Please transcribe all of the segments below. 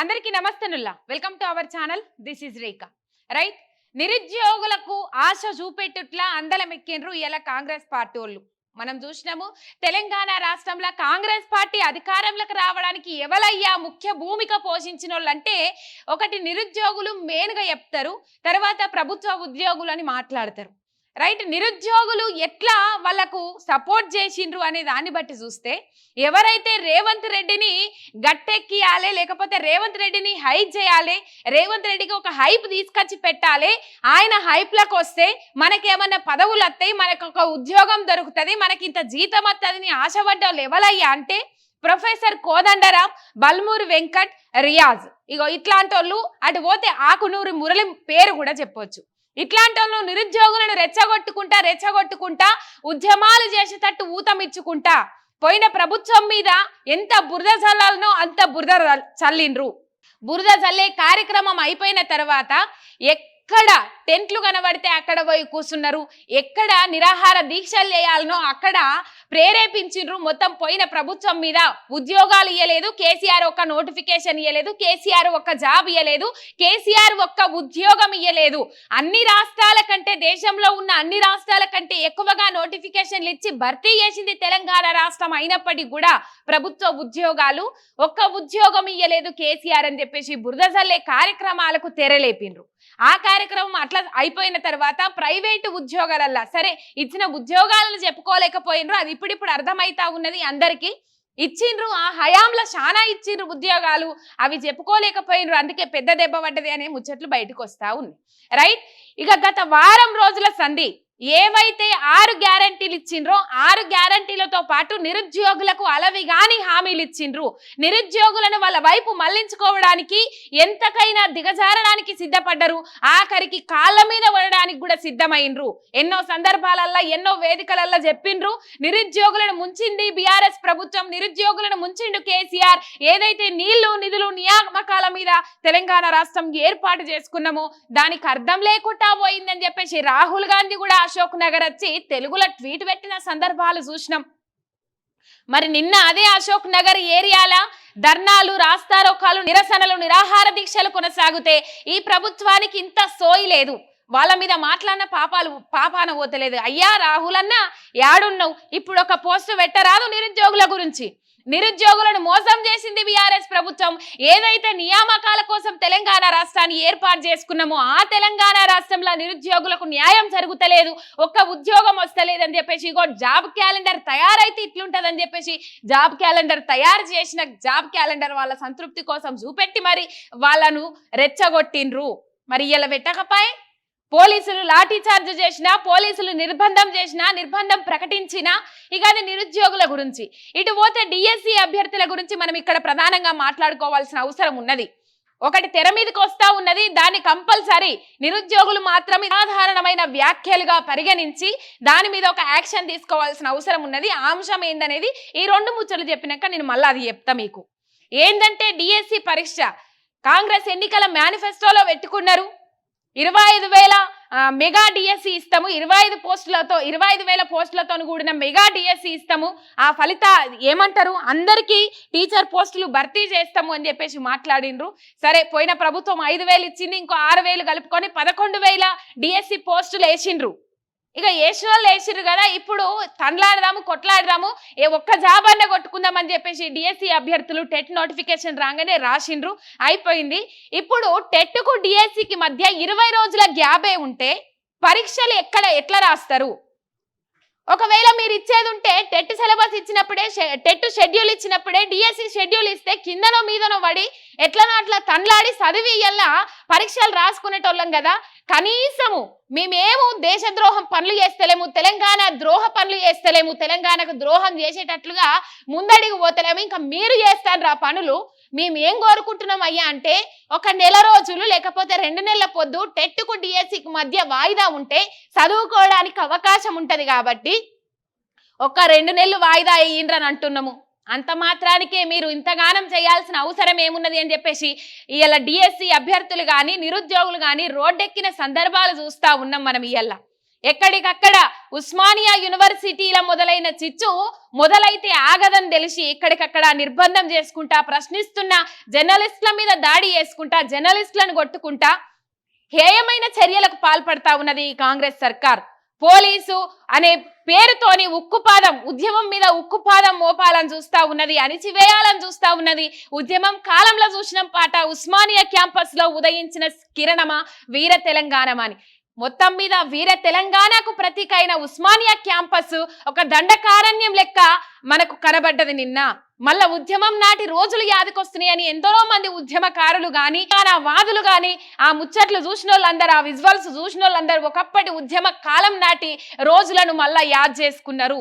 అందరికీ నమస్తేనుల్లా welcome to our channel. This is Rekha. Right, నిరుద్యోగులకు ఆశ చూపెట్టుట్లా అందలం ఎక్కిండ్రు ఇలా కాంగ్రెస్ పార్టీ వాళ్ళు. మనం చూసినాము, తెలంగాణ రాష్ట్రంలో కాంగ్రెస్ పార్టీ అధికారంలోకి రావడానికి ఎవలయ్యా ముఖ్య భూమిక పోషించిన వాళ్ళంటే ఒకటి నిరుద్యోగులు మెయిన్గా చెప్తారు, తర్వాత ప్రభుత్వ ఉద్యోగులు అని మాట్లాడతారు. రైట్, నిరుద్యోగులు ఎట్లా వాళ్ళకు సపోర్ట్ చేసిండ్రు అనే దాన్ని బట్టి చూస్తే ఎవరైతే రేవంత్ రెడ్డిని గట్టెక్కియాలి, లేకపోతే రేవంత్ రెడ్డిని హైప్ చేయాలి, రేవంత్ రెడ్డికి ఒక హైప్ తీసుకొచ్చి పెట్టాలి, ఆయన హైప్లకు వస్తే మనకేమన్నా పదవులు వస్తాయి, మనకు ఒక ఉద్యోగం దొరుకుతుంది, మనకి ఇంత జీతం వస్తుంది ఆశపడ్డ వాళ్ళు ఎవరయ్యా అంటే ప్రొఫెసర్ కోదండరాం, బల్మూరి వెంకట్, రియాజ్. ఇగో ఇట్లాంటి వాళ్ళు అటు పోతే ఆకునూరి మురళి పేరు కూడా చెప్పొచ్చు. ఇట్లాంటి వాళ్ళు నిరుద్యోగులను రెచ్చగొట్టుకుంటా ఉద్యమాలు చేసేటట్టు ఊతమిచ్చుకుంటా పోయిన ప్రభుత్వం మీద ఎంత బురద చల్లాలనో అంత బురద చల్లిండ్రు. బురద చల్లే కార్యక్రమం అయిపోయిన తర్వాత ఎక్కడ టెంట్లు కనబడితే అక్కడ పోయి కూర్చున్నారు, ఎక్కడ నిరాహార దీక్షలు చేయాలనో అక్కడ ప్రేరేపించిండ్రు. మొత్తం పోయిన ప్రభుత్వం మీద ఉద్యోగాలు ఇవ్వలేదు, కేసీఆర్ ఒక్క నోటిఫికేషన్ ఇవ్వలేదు, కేసీఆర్ ఒక్క జాబ్ ఇవ్వలేదు, కేసీఆర్ ఒక్క ఉద్యోగం ఇవ్వలేదు. అన్ని రాష్ట్రాల కంటే, దేశంలో ఉన్న అన్ని రాష్ట్రాల కంటే ఎక్కువగా నోటిఫికేషన్లు ఇచ్చి భర్తీ చేసింది తెలంగాణ రాష్ట్రం అయినప్పటికీ కూడా ప్రభుత్వ ఉద్యోగాలు ఒక్క ఉద్యోగం ఇవ్వలేదు కేసీఆర్ అని చెప్పేసి బురద జల్లే కార్యక్రమాలకు తెరలేపిండ్రు. ఆ కార్యక్రమం అట్లా అయిపోయిన తర్వాత ప్రైవేటు ఉద్యోగాలల్లా సరే ఇచ్చిన ఉద్యోగాలను చెప్పుకోలేకపోయినరు, అది ఇప్పుడిప్పుడు అర్థమైతా ఉన్నది అందరికీ. ఇచ్చిండ్రు, ఆ హయాంలో చాలా ఇచ్చిండ్రు ఉద్యోగాలు, అవి చెప్పుకోలేకపోయినరు, అందుకే పెద్ద దెబ్బ పడ్డది అనే ముచ్చట్లు బయటకు వస్తా ఉంది. రైట్, ఇక గత వారం రోజుల సంధి ఏవైతే 6 గ్యారంటీలు ఇచ్చిండ్రో 6 గ్యారంటీలతో పాటు నిరుద్యోగులకు అలవిగాని హామీలు ఇచ్చిండ్రు. నిరుద్యోగులను వాళ్ళ వైపు మళ్లించుకోవడానికి ఎంతకైనా దిగజారడానికి సిద్ధపడ్డరు, ఆఖరికి కాళ్ళ మీద పడడానికి కూడా సిద్ధమైండ్రు. ఎన్నో సందర్భాలల్లో ఎన్నో వేదికలల్లో చెప్పిండ్రు, నిరుద్యోగులను ముంచింది బీఆర్ఎస్ ప్రభుత్వం, నిరుద్యోగులను ముంచిండు కేసీఆర్. ఏదైతే నీళ్లు నిధులు నియామకాల మీద తెలంగాణ రాష్ట్రం ఏర్పాటు చేసుకున్నామో దానికి అర్థం లేకుండా పోయిందని చెప్పేసి రాహుల్ గాంధీ కూడా అశోక్ నగర్ వచ్చి తెలుగులో ట్వీట్ పెట్టిన సందర్భాలు చూసినాం. మరి నిన్న అదే అశోక్ నగర్ ఏరియాల ధర్నాలు, రాస్తారోకాలు, నిరసనలు, నిరాహార దీక్షలు కొనసాగితే ఈ ప్రభుత్వానికి ఇంత సోయి లేదు, వాళ్ళ మీద మాట్లాడిన పాపాన పోతలేదు. అయ్యా రాహుల్ అన్న యాడున్నావు, ఇప్పుడు ఒక పోస్ట్ పెట్టరాదు నిరుద్యోగుల గురించి. నిరుద్యోగులను మోసం చేసింది బీఆర్ఎస్ ప్రభుత్వం. ఏదైతే నియామకాల కోసం తెలంగాణ రాష్ట్రాన్ని ఏర్పాటు చేసుకున్నామో ఆ తెలంగాణ రాష్ట్రంలో నిరుద్యోగులకు న్యాయం జరుగుతలేదు, ఒక్క ఉద్యోగం వస్తలేదని చెప్పేసి ఇగో జాబ్ క్యాలెండర్ తయారైతే ఇట్లుంటదని చెప్పేసి జాబ్ క్యాలెండర్ తయారు చేసిన జాబ్ క్యాలెండర్ వాళ్ళ సంతృప్తి కోసం చూపెట్టి మరి వాళ్ళను రెచ్చగొట్టిండ్రు. మరి ఇలా పెట్టకపోయి పోలీసులు లాఠీ చార్జ్ చేసినా, పోలీసులు నిర్బంధం చేసినా, నిర్బంధం ప్రకటించినా ఇక అది నిరుద్యోగుల గురించి. ఇటు పోతే డిఎస్సి అభ్యర్థుల గురించి మనం ఇక్కడ ప్రధానంగా మాట్లాడుకోవాల్సిన అవసరం ఉన్నది. ఒకటి తెర మీదకి వస్తా ఉన్నది, దాన్ని కంపల్సరీ నిరుద్యోగులు మాత్రమే సాధారణమైన వ్యాఖ్యలుగా పరిగణించి దాని మీద ఒక యాక్షన్ తీసుకోవాల్సిన అవసరం ఉన్నది. ఆ అంశం ఏందనేది ఈ 2 ముచ్చట్లు చెప్పినాక నేను మళ్ళీ అది చెప్తా మీకు. ఏంటంటే డిఎస్సి పరీక్ష కాంగ్రెస్ ఎన్నికల మేనిఫెస్టోలో పెట్టుకున్నారు. 25,000 మెగా డిఎస్సి ఇస్తాము, 25,000 పోస్టులతో కూడిన మెగా డిఎస్సి ఇస్తాము, ఆ ఫలిత ఏమంటారు అందరికీ టీచర్ పోస్టులు భర్తీ చేస్తాము అని చెప్పేసి మాట్లాడిండ్రు. సరే, పోయిన ప్రభుత్వం 5,000 ఇచ్చింది, ఇంకో 6,000 కలుపుకొని 11,000 డిఎస్సి పోస్టులు వేసిండ్రు. ఇక ఏషోళ్ళు వేసిర్రు కదా, ఇప్పుడు తండ్లాడదాము కొట్లాడదాము, ఒక్క జాబ్ అన్న కొట్టుకుందామని చెప్పేసి డిఎస్సి అభ్యర్థులు టెట్ నోటిఫికేషన్ రాగానే రాసిండ్రు, అయిపోయింది. ఇప్పుడు టెట్కు డిఎస్సికి మధ్య 20 రోజుల గ్యాపే ఉంటే పరీక్షలు ఎట్లా రాస్తారు? ఒకవేళ మీరు ఇచ్చేది ఉంటే టెట్ సిలబస్ ఇచ్చినప్పుడే, టెట్ షెడ్యూల్ ఇచ్చినప్పుడే డిఎస్సి షెడ్యూల్ ఇస్తే కిందనో మీదనో పడి ఎట్లనో అట్లా తండ్లాడి చదివి ఇలా పరీక్షలు రాసుకునేటోళ్ళం కదా. కనీసము మేమేమో దేశద్రోహం పనులు చేస్తలేము, తెలంగాణ ద్రోహ పనులు చేస్తలేము, తెలంగాణకు ద్రోహం చేసేటట్లుగా ముందడికి పోతలేము, ఇంకా మీరు చేస్తారు ఆ పనులు. మేము ఏం కోరుకుంటున్నాం అయ్యా అంటే ఒక నెల రోజులు లేకపోతే 2 నెలల పొద్దు టెట్కు డిఎస్సికి మధ్య వాయిదా ఉంటే చదువుకోవడానికి అవకాశం ఉంటది. కాబట్టి ఒక 2 నెలలు వాయిదా అయ్యిండ్రని అంటున్నాము. అంత మాత్రానికే మీరు ఇంతగానం చేయాల్సిన అవసరం ఏమున్నది అని చెప్పేసి ఇవాళ డిఎస్సి అభ్యర్థులు కానీ నిరుద్యోగులు కానీ రోడ్డెక్కిన సందర్భాలు చూస్తూ ఉన్నాం మనం. ఎక్కడికక్కడ ఉస్మానియా యూనివర్సిటీల మొదలైన చిచ్చు మొదలైతే ఆగదని తెలిసి ఎక్కడికక్కడ నిర్బంధం చేసుకుంటా, ప్రశ్నిస్తున్న జర్నలిస్టుల మీద దాడి చేసుకుంటా, జర్నలిస్టులను కొట్టుకుంటా హేయమైన చర్యలకు పాల్పడతా ఉన్నది ఈ కాంగ్రెస్ సర్కార్. పోలీసు అనే పేరుతోని ఉక్కుపాదం, ఉద్యమం మీద ఉక్కుపాదం మోపాలని చూస్తా ఉన్నది, అణిచివేయాలని చూస్తా ఉన్నది. ఉద్యమం కాలంలో చూసిన పాట ఉస్మానియా క్యాంపస్ లో ఉదయించిన కిరణమా వీర తెలంగాణమని. మొత్తం మీద వీర తెలంగాణకు ప్రతీక అయిన ఉస్మానియా క్యాంపస్ ఒక దండకారణ్యం లెక్క మనకు కనబడ్డది నిన్న. మళ్ళా ఉద్యమం నాటి రోజులు యాదకొస్తున్నాయని ఎంతో మంది ఉద్యమకారులు గాని, వాదులు గాని, ఆ ముచ్చట్లు చూసిన వాళ్ళందరూ, ఆ విజువల్స్ చూసిన వాళ్ళందరూ ఒకప్పటి ఉద్యమ కాలం నాటి రోజులను మళ్ళా యాద్ చేసుకున్నారు.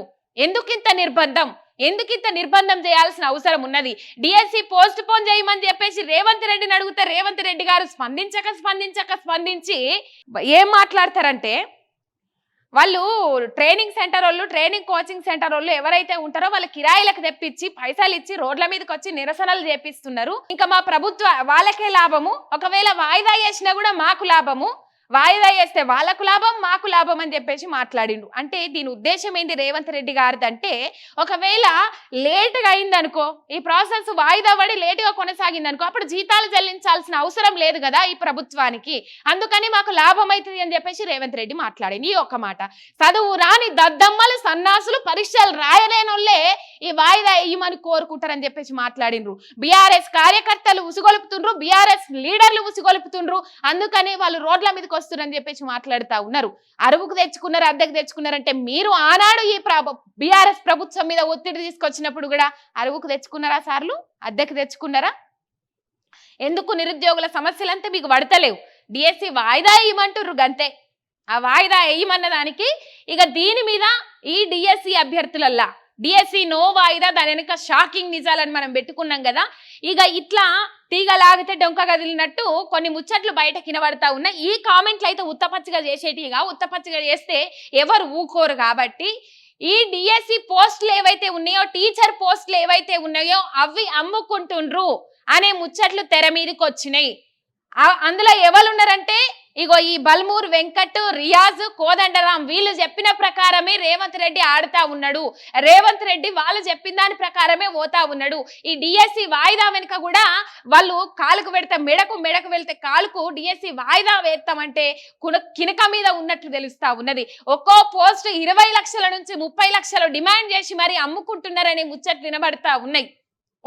ఎందుకింత నిర్బంధం చేయాల్సిన అవసరం ఉన్నది? డిఎస్సి పోస్ట్ పోన్ చేయమని చెప్పేసి రేవంత్ రెడ్డిని అడిగితే రేవంత్ రెడ్డి గారు స్పందించి ఏం మాట్లాడతారంటే, వాళ్ళు ట్రైనింగ్ సెంటర్ వాళ్ళు, ట్రైనింగ్ కోచింగ్ సెంటర్ వాళ్ళు ఎవరైతే ఉంటారో వాళ్ళు కిరాయిలకు తెప్పించి పైసలు ఇచ్చి రోడ్ల మీదకి వచ్చి నిరసనలు చేపిస్తున్నారు. ఇంకా మా ప్రభుత్వ వాళ్ళకే లాభము, ఒకవేళ వాయిదా చేసినా కూడా మాకు లాభము, వాయిదా చేస్తే వాళ్ళకు లాభం మాకు లాభం అని చెప్పేసి మాట్లాడిండు. అంటే దీని ఉద్దేశం ఏంటి రేవంత్ రెడ్డి గారిది అంటే, ఒకవేళ లేటుగా అయిందనుకో, ఈ ప్రాసెస్ వాయిదా పడి లేటుగా కొనసాగిందనుకో, అప్పుడు జీతాలు చెల్లించాల్సిన అవసరం లేదు కదా ఈ ప్రభుత్వానికి, అందుకని మాకు లాభం అవుతుంది అని చెప్పేసి రేవంత్ రెడ్డి మాట్లాడింది. ఈ ఒక్క మాట. చదువు రాని దద్దమ్మలు, సన్నాసులు, పరీక్షలు రాయలేనోళ్లే ఈ వాయిదా వేయమని కోరుకుంటారని చెప్పేసి మాట్లాడిండ్రు. బీఆర్ఎస్ కార్యకర్తలు ఉసిగొలుపుతుండ్రు, బీఆర్ఎస్ లీడర్లు ఉసిగొలుపుతుండ్రు, అందుకని వాళ్ళు రోడ్ల మీదకి వస్తున్నారని చెప్పేసి మాట్లాడుతా ఉన్నారు. అరువుకు తెచ్చుకున్నారు, అద్దెకు తెచ్చుకున్నారంటే మీరు ఆనాడు ఈ బీఆర్ఎస్ ప్రభుత్వం మీద ఒత్తిడి తీసుకొచ్చినప్పుడు కూడా అరువుకు తెచ్చుకున్నారా సార్లు, అద్దెకు తెచ్చుకున్నారా? ఎందుకు నిరుద్యోగుల సమస్యలంతా మీకు పడతలేవు? డిఎస్సి వాయిదా వేయమంటుర్రు గంతే. ఆ వాయిదా వేయమన్న దానికి ఇక దీని మీద ఈ డిఎస్సి అభ్యర్థులల్లా డిఎస్సి నో వాయిదా, దాని వెనుక షాకింగ్ నిజాలని మనం పెట్టుకున్నాం కదా. ఇక ఇట్లా తీగలాగితే డొంక కదిలినట్టు కొన్ని ముచ్చట్లు బయట కినబడతా ఉన్నాయి. ఈ కామెంట్లు అయితే ఉత్తపచ్చిగా చేసేటిగా, ఉత్తపచ్చిగా చేస్తే ఎవరు ఊకోరు కాబట్టి ఈ డిఎస్సి పోస్టులు ఏవైతే ఉన్నాయో, టీచర్ పోస్టులు ఏవైతే ఉన్నాయో అవి అమ్ముకుంటుండ్రు అనే ముచ్చట్లు తెర మీదకి వచ్చినాయి. అందులో ఎవరు ఉన్నారంటే ఇగో ఈ బల్మూర్ వెంకట్, రియాజ్, కోదండరాం వీళ్ళు చెప్పిన ప్రకారమే రేవంత్ రెడ్డి ఆడుతా ఉన్నాడు. రేవంత్ రెడ్డి వాళ్ళు చెప్పిన దాని ప్రకారమే పోతా ఉన్నాడు. ఈ డిఎస్సి వాయిదా వెనుక కూడా వాళ్ళు కాలుకు పెడితే మెడకు వెళ్తే కాలుకు డిఎస్సి వాయిదా వేస్తామంటే కినక మీద ఉన్నట్లు తెలుస్తా ఉన్నది. ఒక్కో పోస్ట్ 20 లక్షల నుంచి 30 లక్షలు డిమాండ్ చేసి మరి అమ్ముకుంటున్నారనే ముచ్చట్లు వినబడతా ఉన్నాయి.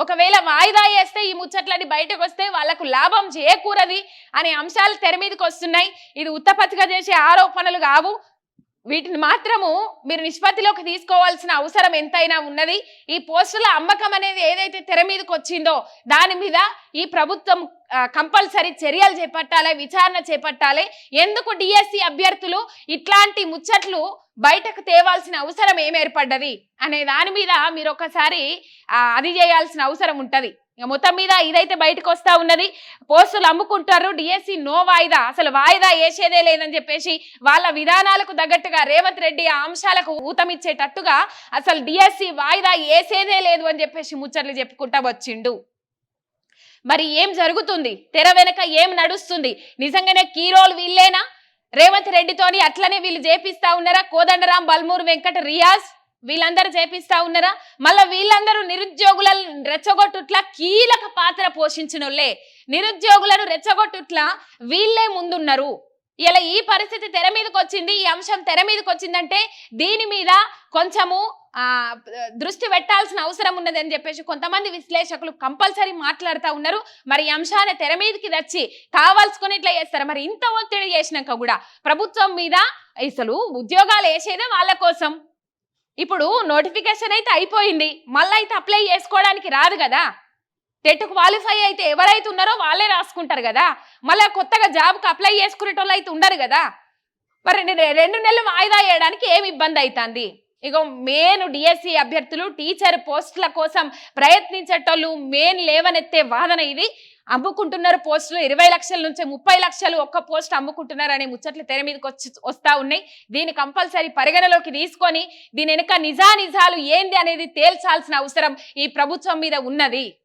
ఒకవేళ వాయిదా వేస్తే ఈ ముచ్చట్లని బయటకు వస్తే వాళ్లకు లాభం చేకూరది అనే అంశాలు తెర మీదకి వస్తున్నాయి. ఇది ఉత్తపత్తిగా చేసే ఆరోపణలు కావు. వీటిని మాత్రము మీరు నిష్పత్తిలోకి తీసుకోవాల్సిన అవసరం ఎంతైనా ఉన్నది. ఈ పోస్టుల అమ్మకం అనేది ఏదైతే తెర మీదకి వచ్చిందో దాని మీద ఈ ప్రభుత్వం కంపల్సరీ చర్యలు చేపట్టాలి, విచారణ చేపట్టాలి. ఎందుకు డిఎస్సి అభ్యర్థులు ఇట్లాంటి ముచ్చట్లు బయటకు తేవాల్సిన అవసరం ఏం ఏర్పడ్డది అనే దాని మీద మీరు ఒకసారి అది చేయాల్సిన అవసరం ఉంటది. ఇక మొత్తం మీద ఇదైతే బయటకు వస్తా ఉన్నది. పోస్టులు అమ్ముకుంటారు, డిఎస్సి నో వాయిదా, అసలు వాయిదా వేసేదే లేదని చెప్పేసి వాళ్ళ విధానాలకు తగ్గట్టుగా రేవంత్ రెడ్డి ఆ అంశాలకు ఊతమిచ్చేటట్టుగా అసలు డిఎస్సి వాయిదా వేసేదే లేదు అని చెప్పేసి ముచ్చట్లు చెప్పుకుంటా వచ్చిండు. మరి ఏం జరుగుతుంది, తెర వెనక ఏం నడుస్తుంది? నిజంగానే కీరోలు వీళ్ళేనా? రేవంత్ రెడ్డితోని అట్లనే వీళ్ళు చేపిస్తా ఉన్నారా? కోదండరాం, బల్మూర్ వెంకట్, రియాజ్ వీళ్ళందరూ చేపిస్తా ఉన్నారా? మళ్ళా వీళ్ళందరూ నిరుద్యోగులను రెచ్చగొట్టుట్లా కీలక పాత్ర పోషించినోళ్లే. నిరుద్యోగులను రెచ్చగొట్టుట్లా వీళ్ళే ముందున్నారు. ఇలా ఈ పరిస్థితి తెర మీదకి వచ్చింది, ఈ అంశం తెర మీదకి వచ్చిందంటే దీని మీద కొంచెము దృష్టి పెట్టాల్సిన అవసరం ఉన్నది అని చెప్పేసి కొంతమంది విశ్లేషకులు కంపల్సరీ మాట్లాడుతూ ఉన్నారు. మరి ఈ అంశాన్ని తెర మీదకి తెచ్చి కావాల్సుకొని ఇట్లా చేస్తారు. మరి ఇంత ఒత్తిడి చేసినాక కూడా ప్రభుత్వం మీద అసలు ఉద్యోగాలు వేసేదే వాళ్ళ కోసం. ఇప్పుడు నోటిఫికేషన్ అయితే అయిపోయింది, మళ్ళీ అయితే అప్లై చేసుకోవడానికి రాదు కదా. టెట్ క్వాలిఫై అయితే ఎవరైతే ఉన్నారో వాళ్ళే రాసుకుంటారు కదా. మళ్ళీ కొత్తగా జాబ్కి అప్లై చేసుకునేటోళ్ళు అయితే ఉండరు కదా. మరి 2 నెలలు వాయిదా వేయడానికి ఏమి ఇబ్బంది అవుతుంది? ఇక మెయిన్ డిఎస్సి అభ్యర్థులు టీచర్ పోస్టుల కోసం ప్రయత్నించేటోళ్ళు మెయిన్ లేవనెత్తే వాదన ఇది. అమ్ముకుంటున్నారు పోస్టులు, 20 లక్షల నుంచి 30 లక్షలు ఒక్క పోస్ట్ అమ్ముకుంటున్నారు అనే ముచ్చట్లు తెర మీదకి వస్తా ఉన్నాయి. దీన్ని కంపల్సరీ పరిగణలోకి తీసుకొని దీని వెనుక నిజానిజాలు ఏంది అనేది తేల్చాల్సిన అవసరం ఈ ప్రభుత్వం మీద ఉన్నది.